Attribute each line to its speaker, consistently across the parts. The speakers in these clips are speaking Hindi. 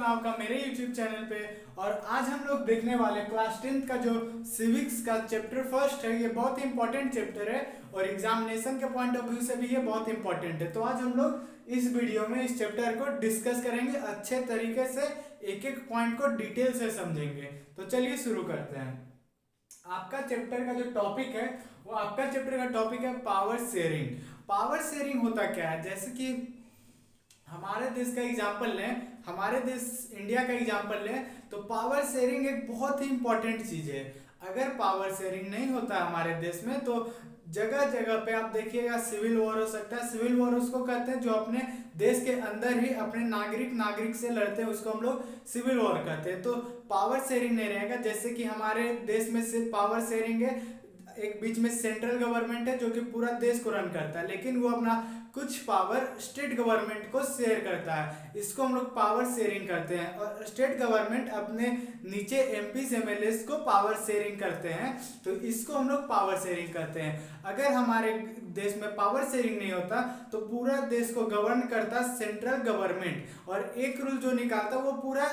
Speaker 1: आपका मेरे YouTube चैनल पे। और आज हम लोग देखने वाले क्लास 10th का जो सिविक्स का चैप्टर फर्स्ट है। ये बहुत ही इंपॉर्टेंट चैप्टर है और एग्जामिनेशन के पॉइंट ऑफ व्यू से भी ये बहुत इंपॉर्टेंट है। तो आज हम लोग इस वीडियो में इस चैप्टर को डिस्कस करेंगे, अच्छे तरीके से एक एक पॉइंट को डिटेल से समझेंगे। तो चलिए शुरू करते हैं। आपका चैप्टर का जो टॉपिक है वो आपका चैप्टर का टॉपिक है पावर शेयरिंग। पावर शेयरिंग होता क्या है, जैसे कि हमारे देश का एग्जाम्पल लें, हमारे देश इंडिया का एग्जाम्पल लें, तो पावर शेयरिंग एक बहुत ही इंपॉर्टेंट चीज है। अगर पावर शेयरिंग नहीं होता हमारे देश में तो जगह जगह पे आप देखिएगा सिविल वॉर हो सकता है। सिविल वॉर उसको कहते हैं जो अपने देश के अंदर ही अपने नागरिक से लड़ते हैं, उसको हम लोग सिविल वॉर कहते हैं। तो पावर शेयरिंग नहीं रहेगा। जैसे कि हमारे देश में सिर्फ पावर शेयरिंग है, एक बीच में सेंट्रल गवर्नमेंट है जो कि पूरा देश को रन करता है, लेकिन वो अपना कुछ पावर स्टेट गवर्नमेंट को शेयर करता है। इसको हम लोग पावर शेयरिंग करते हैं। और स्टेट गवर्नमेंट अपने नीचे एमपीज एमएलएस को पावर शेयरिंग करते हैं, तो इसको हम लोग पावर शेयरिंग करते हैं। अगर हमारे देश में पावर शेयरिंग नहीं होता तो पूरा देश को गवर्न करता सेंट्रल गवर्नमेंट, और एक रूल जो निकालता वो पूरा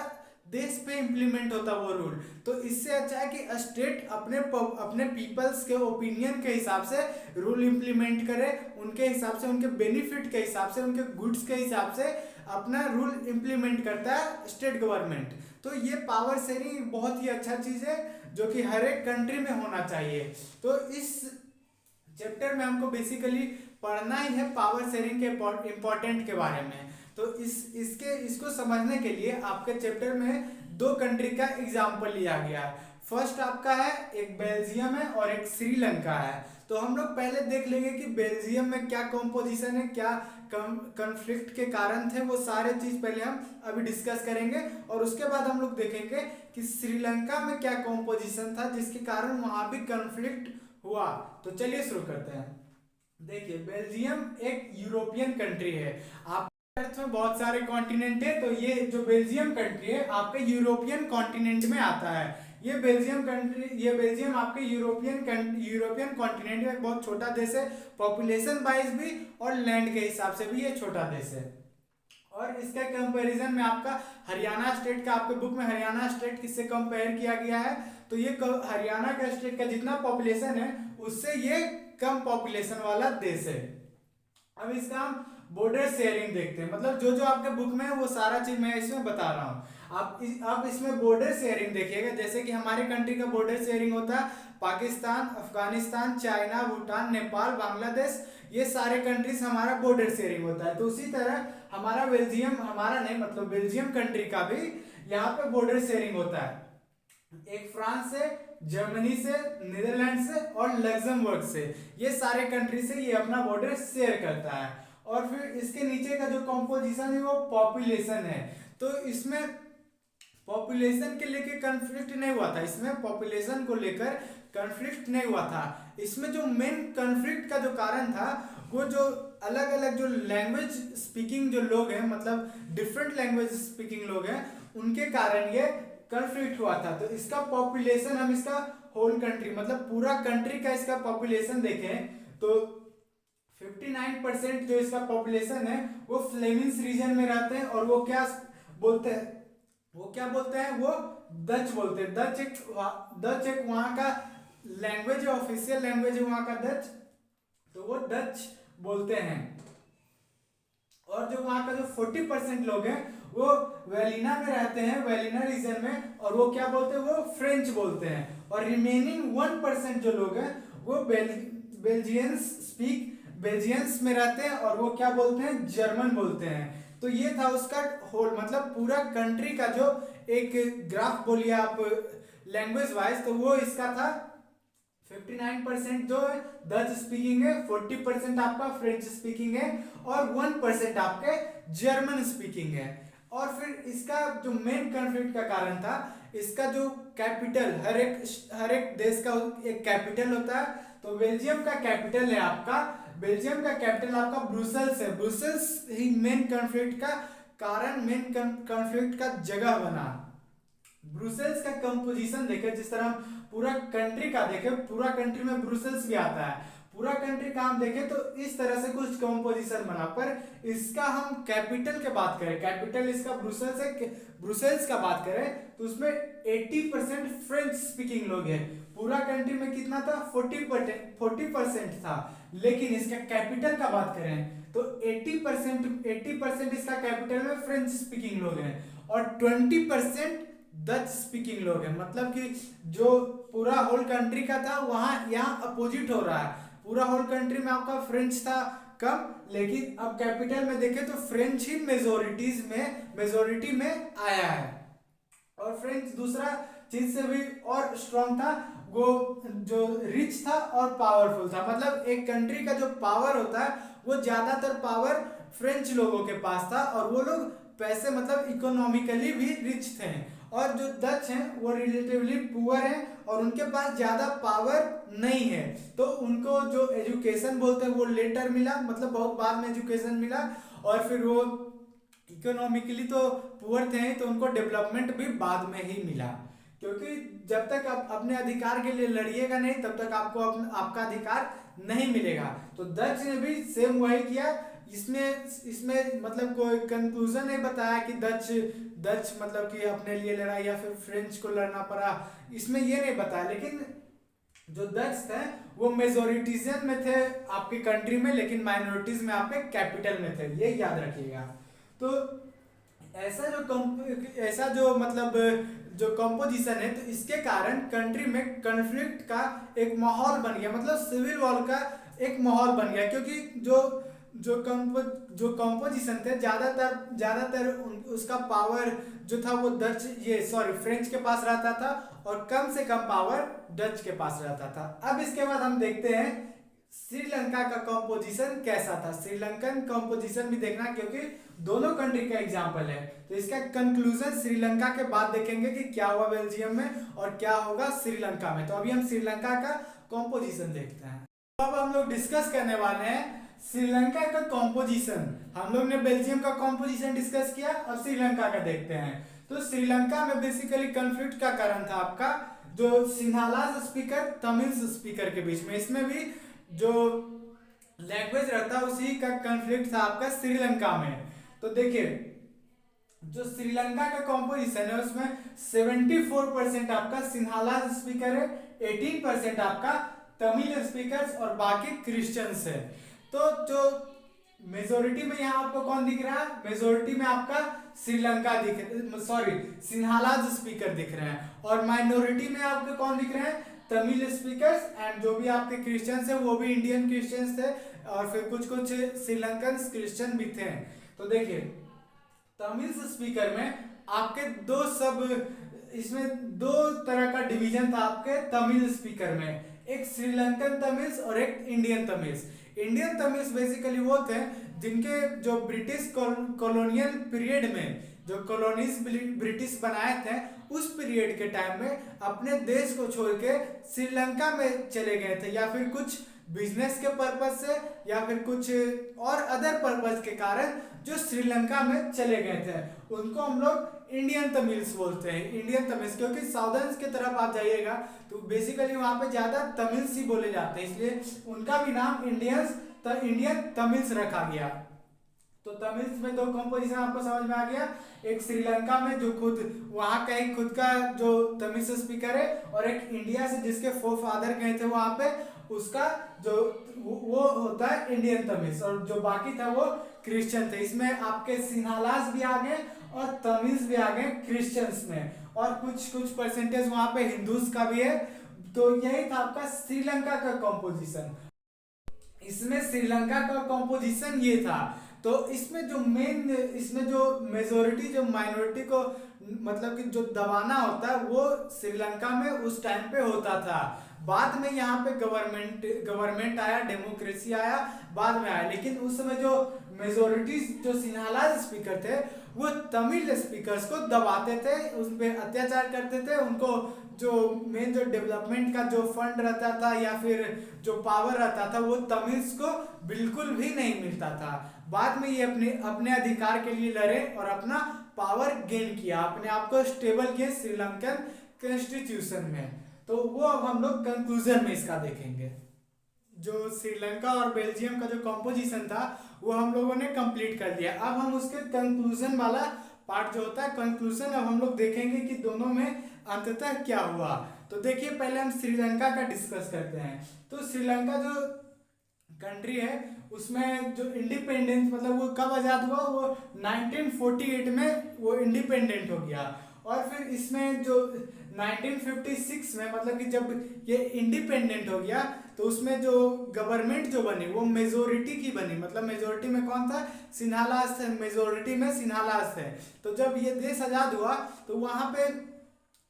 Speaker 1: देश पे इम्प्लीमेंट होता वो रूल। तो इससे अच्छा है कि स्टेट अपने पीपल्स के ओपिनियन के हिसाब से रूल इम्प्लीमेंट करे, उनके हिसाब से, उनके बेनिफिट के हिसाब से, उनके गुड्स के हिसाब से अपना रूल इम्प्लीमेंट करता है स्टेट गवर्नमेंट। तो ये पावर शेयरिंग बहुत ही अच्छा चीज है जो कि हर एक कंट्री में होना चाहिए। तो इस चैप्टर में हमको बेसिकली पढ़ना ही है पावर शेयरिंग के इम्पोर्टेंट के बारे में। तो इसको समझने के लिए आपके चैप्टर में दो कंट्री का एग्जाम्पल लिया गया है। फर्स्ट आपका है एक बेल्जियम है और एक श्रीलंका है। तो हम लोग पहले देख लेंगे कि बेल्जियम में क्या कॉम्पोजिशन है, क्या कॉन्फ्लिक्ट के कारण थे, वो सारे चीज पहले हम अभी डिस्कस करेंगे। और उसके बाद हम लोग देखेंगे कि श्रीलंका में क्या कॉम्पोजिशन था जिसके कारण वहां भी कॉन्फ्लिक्ट हुआ। तो चलिए शुरू करते हैं। देखिए, बेल्जियम एक यूरोपियन कंट्री है। आप अर्थ में बहुत सारे कॉन्टिनेंट है, तो ये जो बेल्जियम कंट्री है आपके यूरोपियन कॉन्टिनेंट में आता है। ये बेल्जियम आपके यूरोपियन कॉन्टिनेंट में बहुत छोटा देश है, पॉपुलेशन वाइज भी और लैंड के हिसाब से भी ये छोटा देश है। और इसका कंपैरिजन में आपका हरियाणा स्टेट का, आपके बुक में हरियाणा स्टेट किससे कंपेयर किया गया है, तो ये हरियाणा का स्टेट का जितना पॉपुलेशन है उससे ये कम पॉपुलेशन वाला देश है। अब इसका हम बॉर्डर शेयरिंग देखते हैं, मतलब जो आपके बुक में है वो सारा चीज मैं इसमें बता रहा हूँ। आप इसमें बॉर्डर शेयरिंग देखिएगा। जैसे कि हमारे कंट्री का बॉर्डर शेयरिंग होता है पाकिस्तान, अफगानिस्तान, चाइना, भूटान, नेपाल, बांग्लादेश, ये सारे कंट्रीज हमारा बॉर्डर शेयरिंग होता है। तो उसी तरह हमारा बेल्जियम, हमारा नहीं मतलब बेल्जियम कंट्री का भी यहाँ पे बॉर्डर शेयरिंग होता है। एक फ्रांस से, जर्मनी से, नीदरलैंड से और लग्जमबर्ग से, ये सारे कंट्री से ये अपना बॉर्डर शेयर करता है। और फिर इसके नीचे का जो कॉम्पोजिशन है वो पॉपुलेशन है। तो इसमें पॉपुलेशन के लेके कॉन्फ्लिक्ट नहीं हुआ था, इसमें पॉपुलेशन को लेकर कॉन्फ्लिक्ट नहीं हुआ था। इसमें जो मेन कॉन्फ्लिक्ट का जो कारण था वो जो अलग अलग जो लैंग्वेज स्पीकिंग जो लोग हैं, मतलब डिफरेंट लैंग्वेज स्पीकिंग लोग हैं, उनके कारण ये कॉन्फ्लिक्ट हुआ था। तो इसका पॉपुलेशन, हम इसका होल कंट्री मतलब पूरा कंट्री का इसका पॉपुलेशन देखें तो 59% जो इसका पॉपुलेशन है वो फ्लेमिश रीजन में रहते हैं। और वो क्या बोलते हैं, वो डच बोलते हैं। डच एक वहां का लैंग्वेज है, ऑफिशियल लैंग्वेज है वहां का डच, तो वो डच बोलते हैं। और जो वहां का जो 40% लोग हैं वो वेलिना में रहते हैं, वेलिना रीजन में, और वो क्या बोलते हैं, वो फ्रेंच बोलते हैं। और रिमेनिंग 1% जो लोग हैं वो बेल्जियंस में रहते हैं और वो क्या बोलते हैं, जर्मन बोलते हैं। तो ये था उसका होल, मतलब पूरा कंट्री का जो एक ग्राफ बोलिए आप लैंग्वेज वाइज, तो वो इसका था 59% जो डच स्पीकिंग है, 40% आपका फ्रेंच स्पीकिंग है और 1% आपके जर्मन स्पीकिंग है। और फिर इसका जो मेन कॉन्फ्लिक्ट का कारण था, इसका जो कैपिटल, हर एक देश का एक कैपिटल होता है। तो बेल्जियम का कैपिटल है आपका, बेल्जियम का कैपिटल आपका ब्रुसेल्स है। ब्रुसेल्स ही मेन कॉन्फ्लिक्ट का कारण, मेन कॉन्फ्लिक्ट का जगह बना। ब्रुसेल्स का कंपोजिशन देखें, जिस तरह हम पूरा कंट्री का देखें, पूरा कंट्री में ब्रुसेल्स भी आता है। पूरा कंट्री का हम देखें तो इस तरह से कुछ कंपोजिशन बना, पर इसका हम कैपिटल के बात करें, कैपिटल इसका ब्रुसेल्स है, ब्रुसेल्स का बात करें तो उसमें 80% फ्रेंच स्पीकिंग लोग हैं। पूरा कंट्री में कितना था, 40% था, लेकिन इसका कैपिटल का बात करें तो 80% इसका कैपिटल में फ्रेंच स्पीकिंग लोग हैं और 20% डच स्पीकिंग लोग हैं। मतलब कि जो पूरा होल कंट्री का था वहां यहाँ अपोजिट हो रहा है, पूरा होल कंट्री में आपका फ्रेंच था कम, लेकिन अब कैपिटल में देखें तो फ्रेंच ही मेजोरिटी में आया है। और फ्रेंच दूसरा चीज से भी और स्ट्रॉन्ग था, वो जो रिच था और पावरफुल था। मतलब एक कंट्री का जो पावर होता है वो ज्यादातर पावर फ्रेंच लोगों के पास था और वो लोग पैसे मतलब इकोनॉमिकली भी रिच थे। और जो डच हैं वो रिलेटिवली पुअर हैं और उनके पास ज्यादा पावर नहीं है, तो उनको जो एजुकेशन बोलते हैं वो लेटर मिला, मतलब बहुत बाद में एजुकेशन मिला। और फिर वो इकोनॉमिकली तो पुअर थे तो उनको डेवलपमेंट भी बाद में ही मिला, क्योंकि जब तक आप अपने अधिकार के लिए लड़िएगा नहीं तब तक आपको आपका अधिकार नहीं मिलेगा। तो डच ने भी सेम वही किया। इसमें मतलब कोई कंक्लूजन नहीं बताया कि डच मतलब कि अपने लिए लड़ा या फिर फ्रेंच को लड़ना पड़ा, इसमें ये नहीं बताया। लेकिन जो डच थे वो मेजोरिटीजन में थे आपके कंट्री में, लेकिन माइनॉरिटीज में आपके कैपिटल में थे, ये याद रखिएगा। तो ऐसा जो मतलब जो कंपोजिशन है तो इसके कारण कंट्री में कन्फ्लिक्ट का एक माहौल बन गया, मतलब सिविल वॉर का एक माहौल बन गया, क्योंकि जो कंपोजिशन थे ज्यादातर उसका पावर जो था वो फ्रेंच के पास रहता था और कम से कम पावर डच के पास रहता था। अब इसके बाद हम देखते हैं श्रीलंका का कंपोजिशन कैसा था। श्रीलंकन कंपोजिशन भी देखना, क्योंकि दोनों कंट्री का एग्जांपल है। तो इसका कंक्लूजन श्रीलंका के बाद देखेंगे कि क्या हुआ बेल्जियम में और क्या होगा श्रीलंका में। तो अभी हम श्रीलंका का कंपोजिशन देखते हैं। तो अब हम लोग डिस्कस करने वाले हैं श्रीलंका का कंपोजिशन। हम लोग ने बेल्जियम का कंपोजिशन डिस्कस किया, अब श्रीलंका का देखते हैं। तो श्रीलंका में बेसिकली कन्फ्लिक्ट का कारण था आपका जो सिंहालाज स्पीकर तमिल स्पीकर के बीच में, इसमें भी जो लैंग्वेज रहता है उसी का कन्फ्लिक्ट था आपका श्रीलंका में। तो देखिए जो श्रीलंका का कंपोजिशन है उसमें 74% आपका सिंहालाज स्पीकर है, 18% आपका तमिल स्पीकर्स और बाकी क्रिश्चियंस है। तो जो मेजोरिटी में यहाँ आपको कौन दिख रहा है, मेजोरिटी में आपका श्रीलंका सिंहालाज स्पीकर दिख रहे हैं, और माइनॉरिटी में आपके कौन दिख रहे हैं, तमिल स्पीकर्स, एंड जो भी आपके क्रिश्चियंस है वो भी इंडियन क्रिश्चियंस थे और फिर कुछ श्रीलंकन क्रिश्चियन भी थे। तो देखिए तमिल स्पीकर में आपके इसमें दो तरह का डिवीजन था आपके तमिल स्पीकर में, एक श्रीलंकन तमिल्स और एक Indian Tamils. Indian Tamils basically वो थे जिनके जो ब्रिटिश कॉलोनियल पीरियड में जो कॉलोनीज ब्रिटिश बनाए थे उस पीरियड के टाइम में अपने देश को छोड़ के श्रीलंका में चले गए थे, या फिर कुछ बिजनेस के पर्पज से या फिर कुछ और अदर पर्पज के कारण जो श्रीलंका में चले गए थे, उनको हम लोग इंडियन तमिल्स बोलते हैं। इंडियन तमिल्स क्योंकि साउदर्न की तरफ आप जाइएगा तो बेसिकली वहां पे ज्यादा तमिल्स ही बोले जाते हैं, इसलिए उनका भी नाम इंडियन तमिल्स रखा गया। तो तमिल्स में दो कंपोजिशन आपको समझ में आ गया, एक श्रीलंका में जो खुद वहां का एक खुद का जो तमिल स्पीकर है, और एक इंडिया से जिसके फोर फादर गए थे वहां पे उसका जो वो होता है इंडियन तमिल्स, और जो बाकी था वो क्रिश्चियन थे। इसमें आपके सिंहालास भी आ गए और तमिल्स भी आ गए क्रिश्चियंस में, और कुछ परसेंटेज वहां पे हिंदूज का भी है। तो यही था आपका श्रीलंका का कंपोजिशन। इसमें श्रीलंका का कंपोजिशन ये था। तो इसमें जो मेजोरिटी जो माइनॉरिटी को मतलब कि जो दबाना होता है वो श्रीलंका में उस टाइम पे होता था। बाद में यहाँ पे गवर्नमेंट आया, डेमोक्रेसी आया, बाद में आया, लेकिन उस समय जो मेजोरिटी जो सिंहालाज स्पीकर थे वो तमिल स्पीकर्स को दबाते थे, उन पर अत्याचार करते थे, उनको जो मेन जो डेवलपमेंट का जो फंड रहता था या फिर जो पावर रहता था वो तमिल्स को बिल्कुल भी नहीं मिलता था। बाद में ये अपने अधिकार के लिए लड़े और अपना पावर गेन किया, अपने आप को स्टेबल किए श्रीलंकन कॉन्स्टिट्यूशन में। तो वो अब हम लोग कंक्लूजन में इसका देखेंगे। जो श्रीलंका और बेल्जियम का जो कॉम्पोजिशन था वो हम लोगों ने कंप्लीट कर दिया। अब हम उसके कंक्लूजन वाला पार्ट जो होता है कंक्लूजन, अब हम लोग देखेंगे कि दोनों में अंततः क्या हुआ। तो देखिए पहले हम श्रीलंका का डिस्कस करते हैं। तो श्रीलंका जो कंट्री है उसमें जो इंडिपेंडेंस मतलब वो कब आज़ाद हुआ, वो 1948 में वो इंडिपेंडेंट हो गया। और फिर इसमें जो 1956 में मतलब कि जब ये इंडिपेंडेंट हो गया तो उसमें जो गवर्नमेंट जो बनी वो मेजोरिटी की बनी। मतलब मेजोरिटी में कौन था, सिन्हालास थे, मेजोरिटी में सिन्हालास थे। तो जब ये देश आज़ाद हुआ तो वहाँ पे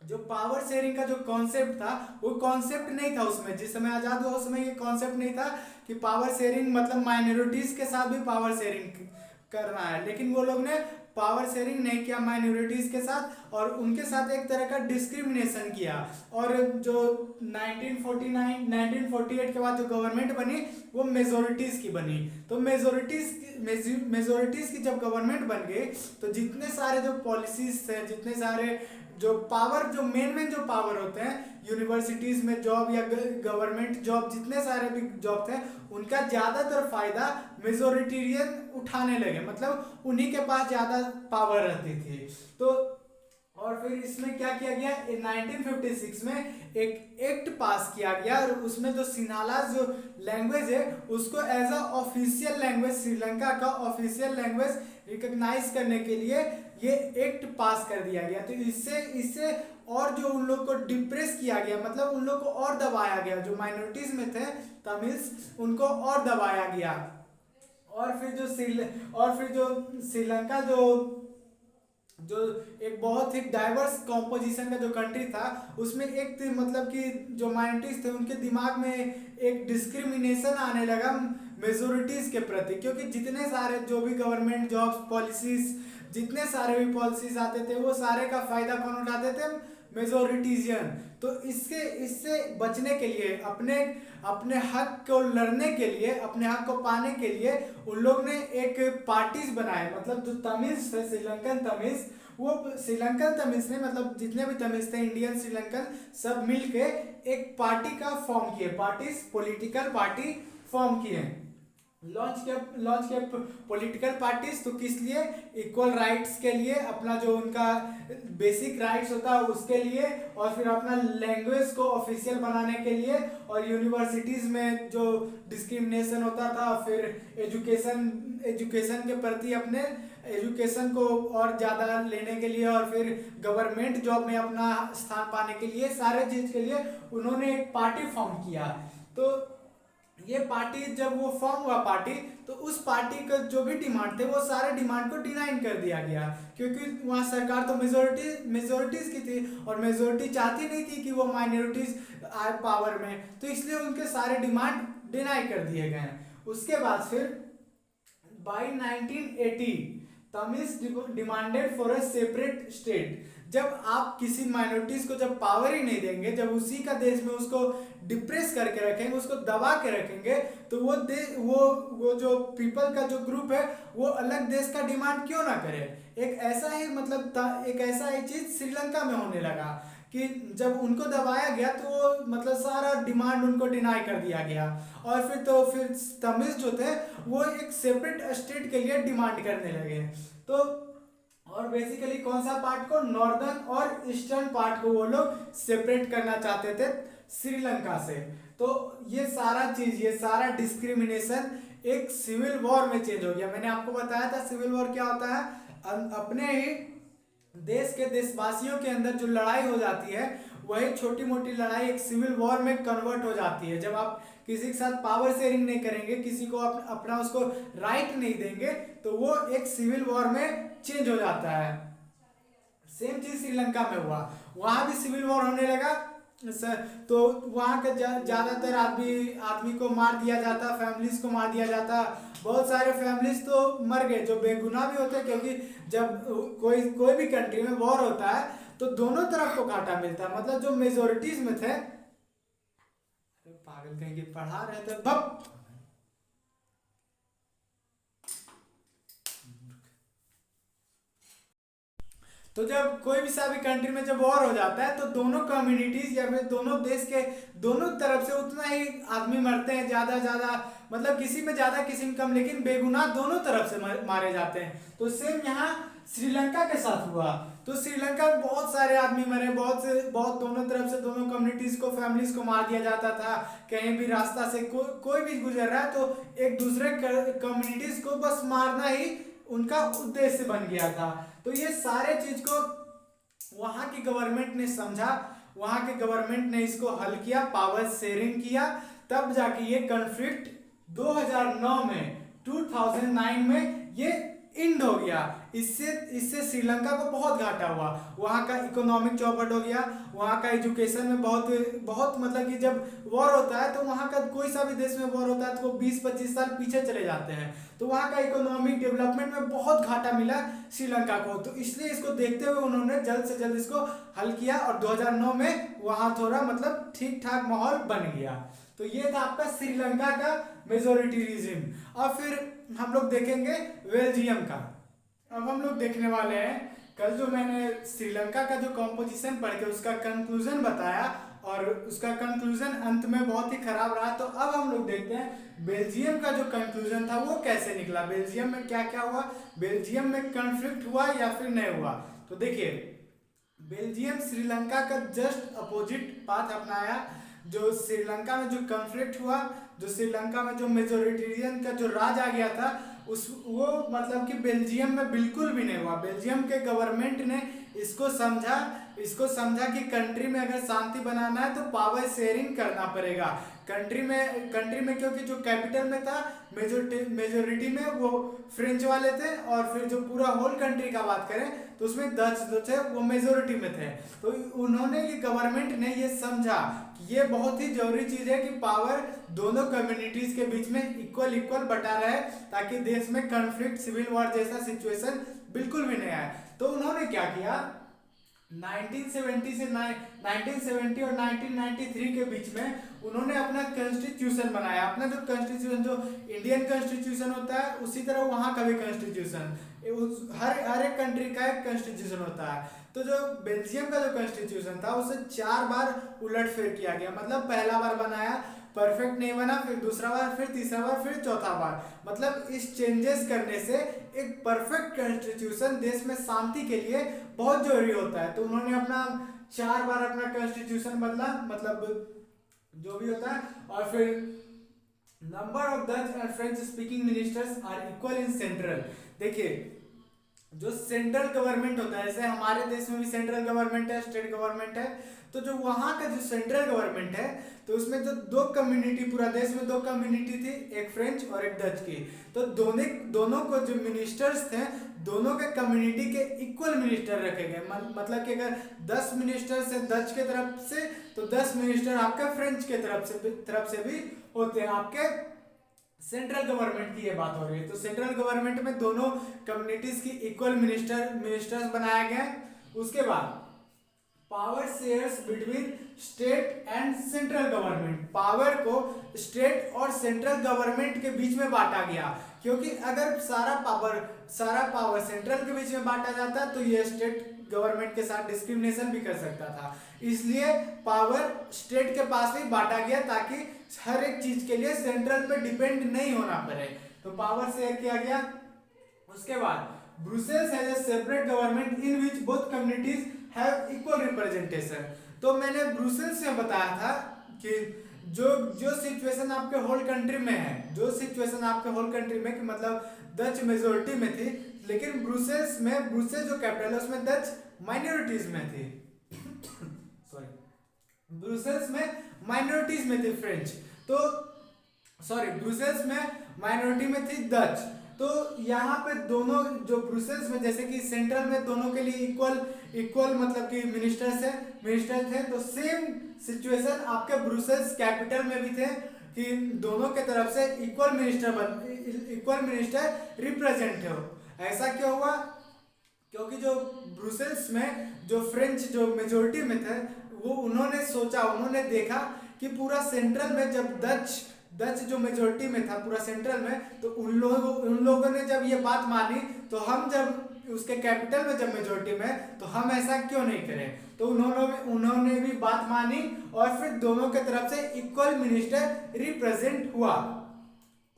Speaker 1: जो पावर शेयरिंग का जो कॉन्सेप्ट था वो कॉन्सेप्ट नहीं था उसमें। जिस समय आज़ाद हुआ उस समय ये कॉन्सेप्ट नहीं था कि पावर शेयरिंग मतलब माइनॉरिटीज के साथ भी पावर शेयरिंग करना है। लेकिन वो लोग ने पावर शेयरिंग नहीं किया माइनॉरिटीज के साथ, और उनके साथ एक तरह का डिस्क्रिमिनेशन किया। और जो 1948 के बाद जो गवर्नमेंट बनी वो मेजोरिटीज की बनी। तो मेजोरिटीज की जब गवर्नमेंट बन गई तो जितने सारे जो पॉलिसीज थे, जितने सारे जो पावर जो मेन जो पावर होते हैं यूनिवर्सिटीज में जॉब या गवर्नमेंट जॉब, जितने सारे भी जॉब थे उनका ज्यादातर फायदा मेजोरिटेरियन उठाने लगे। मतलब उन्हीं के पास ज्यादा पावर रहती थी। तो और फिर इसमें क्या किया गया, 1956 में एक एक्ट पास किया गया और उसमें जो सिन्हाला जो लैंग्वेज है उसको as a official language, Sri Lanka का ऑफिशियल लैंग्वेज रिकॉग्नाइज करने के लिए ये एक्ट पास कर दिया गया। तो इससे इससे और जो उन लोग को डिप्रेस किया गया, मतलब उन लोग को और दबाया गया, जो माइनॉरिटीज में थे तमिल्स उनको और दबाया गया। और फिर जो श्रीलंका जो एक बहुत ही डाइवर्स कॉम्पोजिशन का जो कंट्री था उसमें एक मतलब कि जो माइनॉरिटीज थे उनके दिमाग में एक डिस्क्रिमिनेशन आने लगा मेजोरिटीज के प्रति। क्योंकि जितने सारे जो भी गवर्नमेंट जॉब्स पॉलिसीज, जितने सारे भी पॉलिसीज आते थे वो सारे का फायदा कौन उठाते थे, मेजोरिटीजियन। तो इससे बचने के लिए, अपने अपने हक को लड़ने के लिए, अपने हक को पाने के लिए उन लोग ने एक पार्टीज बनाए। मतलब जो तमिल्स थे श्रीलंकन तमिल्स, वो श्रीलंकन तमिल्स ने मतलब जितने भी तमिल्स थे इंडियन श्रीलंकन सब मिलके एक पार्टी का फॉर्म किए, पार्टीज पॉलिटिकल पार्टी फॉर्म किए, लॉन्च किया पॉलिटिकल पार्टीज। तो किस लिए, इक्वल राइट्स के लिए, अपना जो उनका बेसिक राइट्स होता है उसके लिए, और फिर अपना लैंग्वेज को ऑफिशियल बनाने के लिए, और यूनिवर्सिटीज में जो डिस्क्रिमिनेशन होता था, फिर एजुकेशन के प्रति अपने एजुकेशन को और ज़्यादा लेने के लिए, और फिर गवर्नमेंट जॉब में अपना स्थान पाने के लिए, सारे चीज़ के लिए उन्होंने एक पार्टी फॉर्म किया। तो ये पार्टी जब वो फॉर्म हुआ पार्टी, तो उस पार्टी का जो भी डिमांड थे वो सारे डिमांड को डिनाइन कर दिया गया। क्योंकि वहाँ सरकार तो मेजोरिटीज की थी और मेजोरिटी चाहती नहीं थी कि वो माइनॉरिटीज आए पावर में, तो इसलिए उनके सारे डिमांड डिनाई कर दिए गए। उसके बाद फिर by 1980 Tamils demanded for a separate state. जब आप किसी माइनॉरिटीज को जब पावर ही नहीं देंगे, जब उसी का देश में उसको डिप्रेस करके रखेंगे, उसको दबा के रखेंगे, तो वो जो पीपल का जो ग्रुप है वो अलग देश का डिमांड क्यों ना करे। एक ऐसा ही मतलब एक ऐसा ही चीज श्रीलंका में होने लगा कि जब उनको दबाया गया तो वो मतलब सारा डिमांड उनको डिनाई कर दिया गया। और फिर तमिल जो थे वो एक सेपरेट स्टेट के लिए डिमांड करने लगे। तो और बेसिकली कौन सा पार्ट को, नॉर्दर्न और ईस्टर्न पार्ट को वो लोग सेपरेट करना चाहते थे श्रीलंका से। तो ये सारा चीज, ये सारा डिस्क्रिमिनेशन एक सिविल वॉर में चेंज हो गया। मैंने आपको बताया था सिविल वॉर क्या होता है, अपने ही देश के देशवासियों के अंदर जो लड़ाई हो जाती है वही छोटी मोटी लड़ाई एक सिविल वॉर में कन्वर्ट हो जाती है। जब आप किसी के साथ पावर शेयरिंग नहीं करेंगे, किसी को अपना उसको राइट नहीं देंगे, तो वो एक सिविल वॉर में चेंज हो जाता है। सेम चीज श्रीलंका में हुआ, वहां भी सिविल वॉर होने लगा। तो वहां के ज्यादातर आदमी को मार दिया जाता, फैमिलीज को मार दिया जाता। बहुत सारे फैमिलीज तो मर गए जो बेगुनाह भी होते, क्योंकि जब कोई भी कंट्री में वॉर होता है तो दोनों तरफ को घाटा मिलता है। मतलब जो मेजोरिटीज में थे, पागल कहीं के पढ़ा रहे थे भप, तो जब कोई भी सा भी कंट्री में जब वॉर हो जाता है तो दोनों कम्युनिटीज या फिर दोनों देश के दोनों तरफ से उतना ही आदमी मरते हैं, ज्यादा ज्यादा मतलब किसी में ज्यादा किसी में कम, लेकिन बेगुनाह दोनों तरफ से मारे जाते हैं। तो सेम यहाँ श्रीलंका के साथ हुआ। तो श्रीलंका में बहुत सारे आदमी मरे, बहुत दोनों तरफ से दोनों कम्युनिटीज को, फैमिलीज को मार दिया जाता था। कहीं भी रास्ता से कोई भी गुजर रहा है तो एक दूसरे कम्युनिटीज को बस मारना ही उनका उद्देश्य बन गया था। तो ये सारे चीज को वहां की गवर्नमेंट ने समझा, वहां के गवर्नमेंट ने इसको हल किया, पावर शेयरिंग किया, तब जाके ये कॉन्फ्लिक्ट 2009 में 2009 में ये इंड हो गया। इससे श्रीलंका को बहुत घाटा हुआ, वहाँ का इकोनॉमिक चौपट हो गया, वहाँ का एजुकेशन में बहुत मतलब कि जब वॉर होता है तो वहाँ का कोई सा भी देश में वॉर होता है तो वो 20-25 साल पीछे चले जाते हैं। तो वहाँ का इकोनॉमिक डेवलपमेंट में बहुत घाटा मिला श्रीलंका को। तो इसलिए इसको देखते हुए उन्होंने जल्द से जल्द इसको हल किया और 2009 में वहाँ थोड़ा मतलब ठीक ठाक माहौल बन गया। तो ये था आपका श्रीलंका का मेजोरिटीरिज्म। अब फिर हम लोग देखेंगे बेल्जियम का। अब हम लोग देखने वाले हैं, कल जो मैंने श्रीलंका का जो कॉम्पोजिशन पढ़ के उसका कंक्लूजन बताया और उसका कंक्लूजन अंत में बहुत ही खराब रहा। तो अब हम लोग देखते हैं बेल्जियम का जो कंक्लूजन था वो कैसे निकला, बेल्जियम में क्या क्या हुआ, बेल्जियम में कॉन्फ्लिक्ट हुआ या फिर नहीं हुआ। तो देखिए बेल्जियम श्रीलंका का जस्ट अपोजिट पाथ अपनाया। जो श्रीलंका में जो कॉन्फ्लिक्ट हुआ, जो श्रीलंका में जो मेजोरिटेरियन का जो राज आ गया था वो मतलब कि बेल्जियम में बिल्कुल भी नहीं हुआ। बेल्जियम के गवर्नमेंट ने इसको समझा कि कंट्री में अगर शांति बनाना है तो पावर शेयरिंग करना पड़ेगा। कंट्री में क्योंकि जो कैपिटल में था मेजोरिटी में वो फ्रेंच वाले थे और फिर जो पूरा होल कंट्री का बात करें तो उसमें डच जो थे वो मेजोरिटी में थे। तो उन्होंने ये गवर्नमेंट ने ये समझा कि ये बहुत ही जरूरी चीज है कि पावर दोनों कम्युनिटीज के बीच में इक्वल बटा रहे ताकि देश में कॉन्फ्लिक्ट, सिविल वॉर जैसा सिचुएशन बिल्कुल भी नहीं आए। तो उन्होंने क्या किया, 1970 और 1993 के बीच में उन्होंने अपना कॉन्स्टिट्यूशन बनाया। अपना जो कॉन्स्टिट्यूशन जो इंडियन कॉन्स्टिट्यूशन होता है उसी तरह वहाँ का भी कॉन्स्टिट्यूशन, हर एक कंट्री का एक कॉन्स्टिट्यूशन होता है। तो जो बेल्जियम का जो कॉन्स्टिट्यूशन था उसे 4 बार उलटफेर किया गया। मतलब पहला बार बनाया, परफेक्ट नहीं बना, फिर दूसरा बार, फिर तीसरा बार, फिर चौथा बार। मतलब इस चेंजेस करने से एक परफेक्ट कॉन्स्टिट्यूशन देश में शांति के लिए बहुत जरूरी होता है। तो उन्होंने अपना 4 बार अपना कॉन्स्टिट्यूशन बदला, मतलब जो भी होता है। और फिर number of Dutch and French speaking ministers are equal in central. देखिए जो सेंट्रल गवर्नमेंट होता है, जैसे हमारे देश में भी सेंट्रल गवर्नमेंट है, स्टेट गवर्नमेंट है, तो जो वहाँ का जो सेंट्रल गवर्नमेंट है तो उसमें जो 2 कम्युनिटी, पूरा देश में 2 कम्युनिटी थी, एक फ्रेंच और एक डच की। तो दोनों को जो मिनिस्टर्स थे दोनों के कम्युनिटी के इक्वल मिनिस्टर रखे गए। मतलब कि अगर 10 मिनिस्टर्स है डच के तरफ से तो 10 मिनिस्टर आपके फ्रेंच के तरफ से भी होते हैं। आपके सेंट्रल गवर्नमेंट की ये बात हो रही है। तो सेंट्रल गवर्नमेंट में दोनों कम्युनिटीज की इक्वल मिनिस्टर्स बनाया गया। उसके बाद power shares between state and central government, power को स्टेट और सेंट्रल गवर्नमेंट के बीच में बांटा गया। क्योंकि अगर सारा पावर सेंट्रल के बीच में बांटा जाता तो ये स्टेट गवर्नमेंट के साथ डिस्क्रिमिनेशन भी कर सकता था। इसलिए पावर स्टेट के पास ही बांटा गया ताकि हर एक चीज के लिए सेंट्रल पे डिपेंड नहीं होना पड़े। तो पावर शेयर किया गया। उसके बाद Brussels has a separate government in which both communities have equal representation. तो मैंने ब्रुसेल्स में बताया था कि जो सिचुएशन आपके होल कंट्री में है, जो सिचुएशन आपके होल कंट्री में कि मतलब डच मेजोरिटी में थी, लेकिन ब्रुसेल्स जो कैपिटल है उसमें डच माइनॉरिटीज में थी। सॉरी, ब्रुसेल्स में माइनॉरिटीज में थी फ्रेंच, तो सॉरी ब्रुसेल्स में माइनॉरिटी में थी डच। तो यहाँ पे दोनों जो ब्रुसेल्स में जैसे कि सेंट्रल में दोनों के लिए इक्वल मतलब कि मिनिस्टर थे, तो सेम सिचुएशन आपके ब्रुसेल्स कैपिटल में भी थे कि दोनों के तरफ से इक्वल मिनिस्टर रिप्रेजेंट हो। ऐसा क्यों हुआ? क्योंकि जो ब्रुसेल्स में जो फ्रेंच जो मेजोरिटी में थे वो उन्होंने देखा कि पूरा सेंट्रल में जब डच जो मेजोरिटी में था पूरा सेंट्रल में, तो उन लोगों ने जब ये बात मानी तो हम जब उसके कैपिटल में जब मेजोरिटी में, तो हम ऐसा क्यों नहीं करें। तो उन्होंने भी बात मानी और फिर दोनों के तरफ से इक्वल मिनिस्टर रिप्रेजेंट हुआ।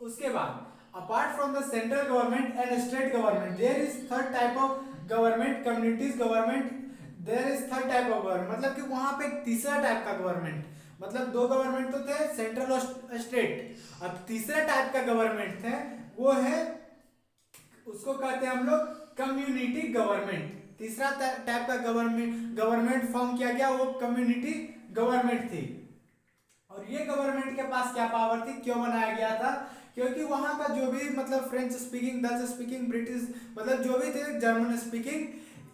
Speaker 1: उसके बाद apart from the central government and state government there is third type of government, communities government, there is third type of government, मतलब कि वहां पे एक तीसरा टाइप का गवर्नमेंट, मतलब दो गवर्नमेंट तो थे सेंट्रल और स्टेट, अब तीसरा टाइप का गवर्नमेंट थे वो है, उसको कहते हैं हम लोग कम्युनिटी गवर्नमेंट। तीसरा टाइप का गवर्नमेंट फॉर्म किया गया, वो कम्युनिटी गवर्नमेंट थी। और ये गवर्नमेंट के पास क्या पावर थी, क्यों बनाया गया था, क्योंकि वहां का जो भी मतलब French speaking, Dutch speaking, British मतलब जो भी थे, जर्मन स्पीकिंग,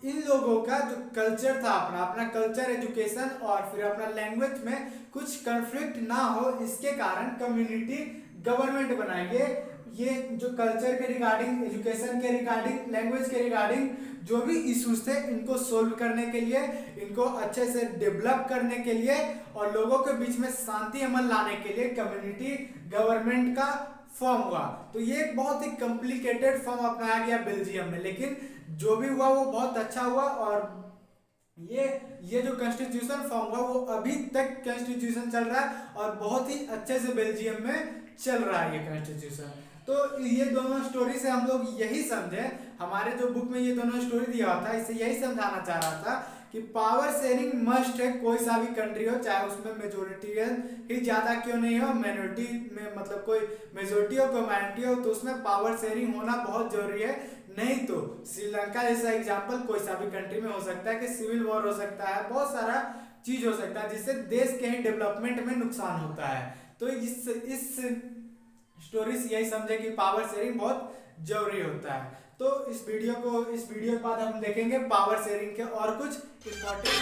Speaker 1: इन लोगों का जो कल्चर था, अपना कल्चर, एजुकेशन और फिर अपना लैंग्वेज में कुछ कन्फ्लिक्ट ना हो, इसके कारण कम्युनिटी गवर्नमेंट बनाएंगे। ये जो कल्चर के रिगार्डिंग, एजुकेशन के रिगार्डिंग, लैंग्वेज के रिगार्डिंग जो भी इश्यूज थे, इनको सोल्व करने के लिए, इनको अच्छे से डेवलप करने के लिए और लोगों के बीच में शांति अमन लाने के लिए कम्युनिटी गवर्नमेंट का फॉर्म हुआ। तो ये एक बहुत ही कॉम्प्लिकेटेड फॉर्म अपनाया गया बेल्जियम में, लेकिन जो भी हुआ वो बहुत अच्छा हुआ। और ये जो कॉन्स्टिट्यूशन फॉर्म हुआ वो अभी तक कॉन्स्टिट्यूशन चल रहा है और बहुत ही अच्छे से बेल्जियम में चल रहा है ये कॉन्स्टिट्यूशन। तो ये दोनों स्टोरी से हम लोग यही समझे, हमारे जो बुक में ये दोनों स्टोरी दिया हुआ था, इससे यही समझाना चाह रहा था कि पावर शेयरिंग मस्ट है, कोई सा भी कंट्री हो, चाहे उसमें मेजोरिटियन ही ज्यादा क्यों नहीं हो, माइनॉरिटी में मतलब कोई मेजोरिटी हो कोई माइनॉरिटी हो, तो उसमें पावर शेयरिंग होना बहुत जरूरी है। नहीं तो श्रीलंका जैसा एग्जाम्पल कोई सा भी कंट्री में हो सकता है कि सिविल वॉर हो सकता है, बहुत सारा चीज हो सकता है जिससे देश के ही डेवलपमेंट में नुकसान होता है। तो इस स्टोरी से यही समझे कि पावर शेयरिंग बहुत जरूरी होता है। तो इस वीडियो के बाद हम देखेंगे पावर शेयरिंग के और कुछ इंपॉर्टेंट